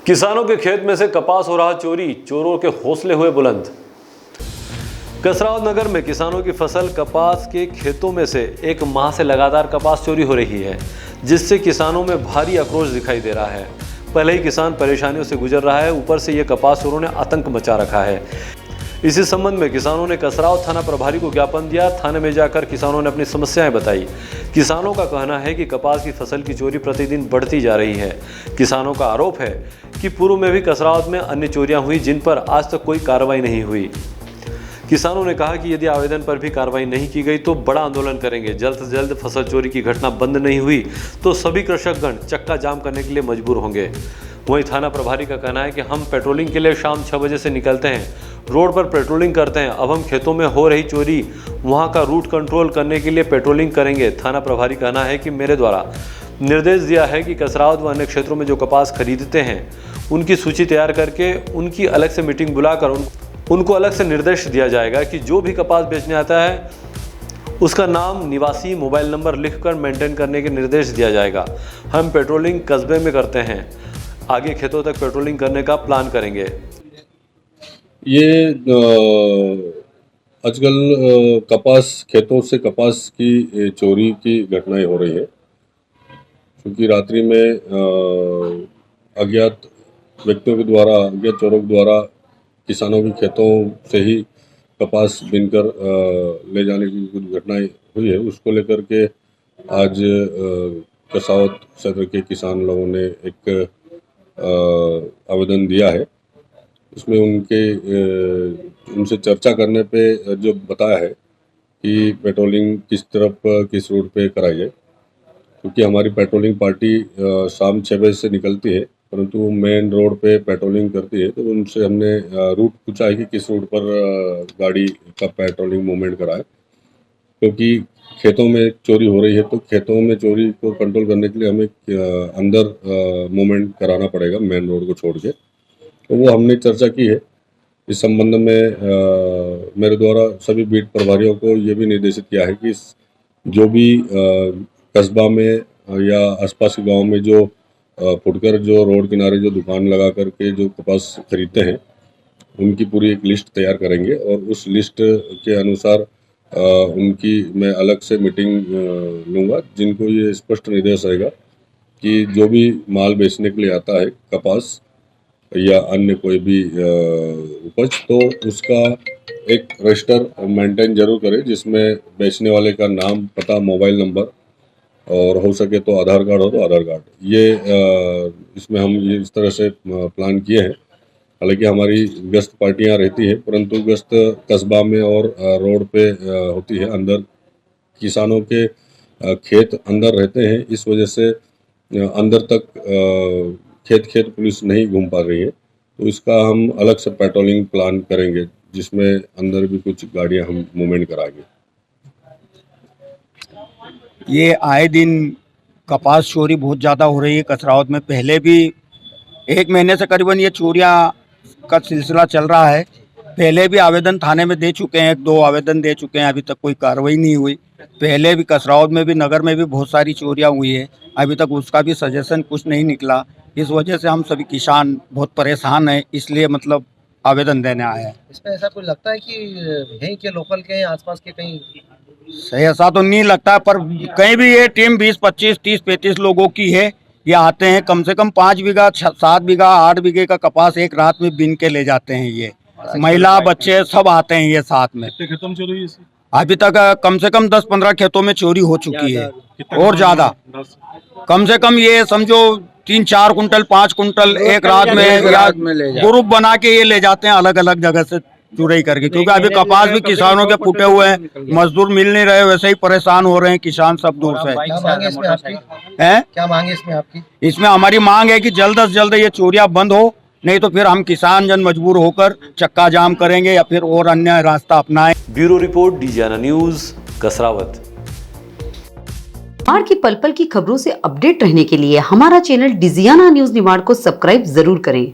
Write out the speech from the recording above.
किसानों के खेत में से कपास हो रहा चोरी, चोरों के हौसले हुए बुलंद। कसरावद नगर में किसानों की फसल कपास के खेतों में से एक माह से लगातार कपास चोरी हो रही है, जिससे किसानों में भारी आक्रोश दिखाई दे रहा है। पहले ही किसान परेशानियों से गुजर रहा है, ऊपर से ये कपास चोरों ने आतंक मचा रखा है। इसी संबंध में किसानों ने कसरावद थाना प्रभारी को ज्ञापन दिया। थाने में जाकर किसानों ने अपनी समस्याएं बताई। किसानों का कहना है कि कपास की फसल की चोरी प्रतिदिन बढ़ती जा रही है। किसानों का आरोप है कि पूर्व में भी कसरावद में अन्य चोरियां हुई, जिन पर आज तक कोई कार्रवाई नहीं हुई। किसानों ने कहा कि यदि आवेदन पर भी कार्रवाई नहीं की गई तो बड़ा आंदोलन करेंगे। जल्द से जल्द फसल चोरी की घटना बंद नहीं हुई तो सभी कृषकगण चक्का जाम करने के लिए मजबूर होंगे। वहीं थाना प्रभारी का कहना है कि हम पेट्रोलिंग के लिए शाम 6 बजे से निकलते हैं, रोड पर पेट्रोलिंग करते हैं। अब हम खेतों में हो रही चोरी, वहां का रूट कंट्रोल करने के लिए पेट्रोलिंग करेंगे। थाना प्रभारी का कहना है कि मेरे द्वारा निर्देश दिया है कि कसरावद व अन्य क्षेत्रों में जो कपास खरीदते हैं उनकी सूची तैयार करके उनकी अलग से मीटिंग बुलाकर उनको अलग से निर्देश दिया जाएगा कि जो भी कपास बेचने आता है उसका नाम, निवासी, मोबाइल नंबर लिखकर मेंटेन करने के निर्देश दिया जाएगा। हम पेट्रोलिंग कस्बे में करते हैं, आगे खेतों तक पेट्रोलिंग करने का प्लान करेंगे। ये आजकल कपास खेतों से कपास की चोरी की घटनाएं हो रही है, क्योंकि रात्रि में अज्ञात व्यक्तियों के द्वारा, अज्ञात चोरों के द्वारा किसानों के खेतों से ही कपास बीनकर ले जाने की कुछ घटनाएं हुई है। उसको लेकर के आज कसरावद क्षेत्र के किसान लोगों ने एक आवेदन दिया है। उसमें उनसे चर्चा करने पे जो बताया है कि पेट्रोलिंग किस तरफ, किस रूट पे कराई जाए, क्योंकि हमारी पेट्रोलिंग पार्टी शाम 6 बजे से निकलती है, परंतु वो मेन रोड पे पेट्रोलिंग करती है। तो उनसे हमने रूट पूछा है कि किस रूट पर गाड़ी का पेट्रोलिंग मूवमेंट कराए, क्योंकि खेतों में चोरी हो रही है। तो खेतों में चोरी को कंट्रोल करने के लिए हमें अंदर मूवमेंट कराना पड़ेगा, मेन रोड को छोड़ के। तो वो हमने चर्चा की है। इस संबंध में मेरे द्वारा सभी बीट प्रभारियों को ये भी निर्देशित किया है कि जो भी कस्बा में या आसपास के गांव में जो फुटकर जो रोड किनारे जो दुकान लगा करके जो कपास खरीदते हैं, उनकी पूरी एक लिस्ट तैयार करेंगे और उस लिस्ट के अनुसार उनकी मैं अलग से मीटिंग लूँगा, जिनको ये स्पष्ट निर्देश रहेगा कि जो भी माल बेचने के लिए आता है, कपास या अन्य कोई भी उपज, तो उसका एक रजिस्टर मेंटेन जरूर करें, जिसमें बेचने वाले का नाम, पता, मोबाइल नंबर और हो सके तो आधार कार्ड हो तो आधार कार्ड। ये इसमें हम ये इस तरह से प्लान किए हैं। हालांकि हमारी गश्त पार्टियां रहती हैं, परंतु गश्त कस्बा में और रोड पे होती है। अंदर किसानों के खेत अंदर रहते हैं, इस वजह से अंदर तक खेत पुलिस नहीं घूम पा रही है। तो इसका हम अलग से पेट्रोलिंग प्लान करेंगे, जिसमें अंदर भी कुछ गाड़ियां हम मूवमेंट कराएंगे। ये आए दिन कपास चोरी बहुत ज़्यादा हो रही है कसरावद में। पहले भी 1 महीने से करीबन ये चोरियां का सिलसिला चल रहा है। पहले भी आवेदन थाने में दे चुके हैं, 2 आवेदन दे चुके हैं, अभी तक कोई कार्रवाई नहीं हुई। पहले भी कसरावद में भी, नगर में भी बहुत सारी चोरियां हुई है, अभी तक उसका भी सजेशन कुछ नहीं निकला। इस वजह से हम सभी किसान बहुत परेशान हैं, इसलिए मतलब आवेदन देने आए हैं। इसमें ऐसा कोई लगता है कि यहीं के लोकल के आसपास के कहीं? सही ऐसा तो नहीं लगता, पर कहीं भी ये टीम 20, 25, 30, 35 लोगों की है। ये आते हैं, कम से कम 5 बीघा, 7 बीघा, 8 बीघे का कपास एक रात में बीन के ले जाते हैं। ये महिला, बच्चे सब आते हैं ये साथ में। कितने खेतों में चोरी हुई? अभी तक कम से कम 10-15 खेतों में चोरी हो चुकी है, और ज्यादा। कम से कम ये समझो 3-4 कुंटल, 5 कुंटल एक रात में या ग्रुप बना के ये ले जाते हैं अलग अलग जगह से चुराई करके। क्योंकि अभी कपास भी किसानों के फूटे हुए हैं, मजदूर मिल नहीं रहे, वैसे ही परेशान हो रहे हैं किसान सब दूर से। क्या मांगे इसमें आपकी? हैं? क्या मांगे इसमें आपकी? इसमें हमारी मांग है कि जल्द से जल्द ये चोरियां बंद हो, नहीं तो फिर हम किसान जन मजबूर होकर चक्का जाम करेंगे या फिर और अन्य रास्ता अपनाएं। Bureau report, Digiana news, Kasrawad. Nimar की पल पल की खबरों से अपडेट रहने के लिए हमारा चैनल डिजियाना न्यूज निमाड़ को सब्सक्राइब जरूर करें।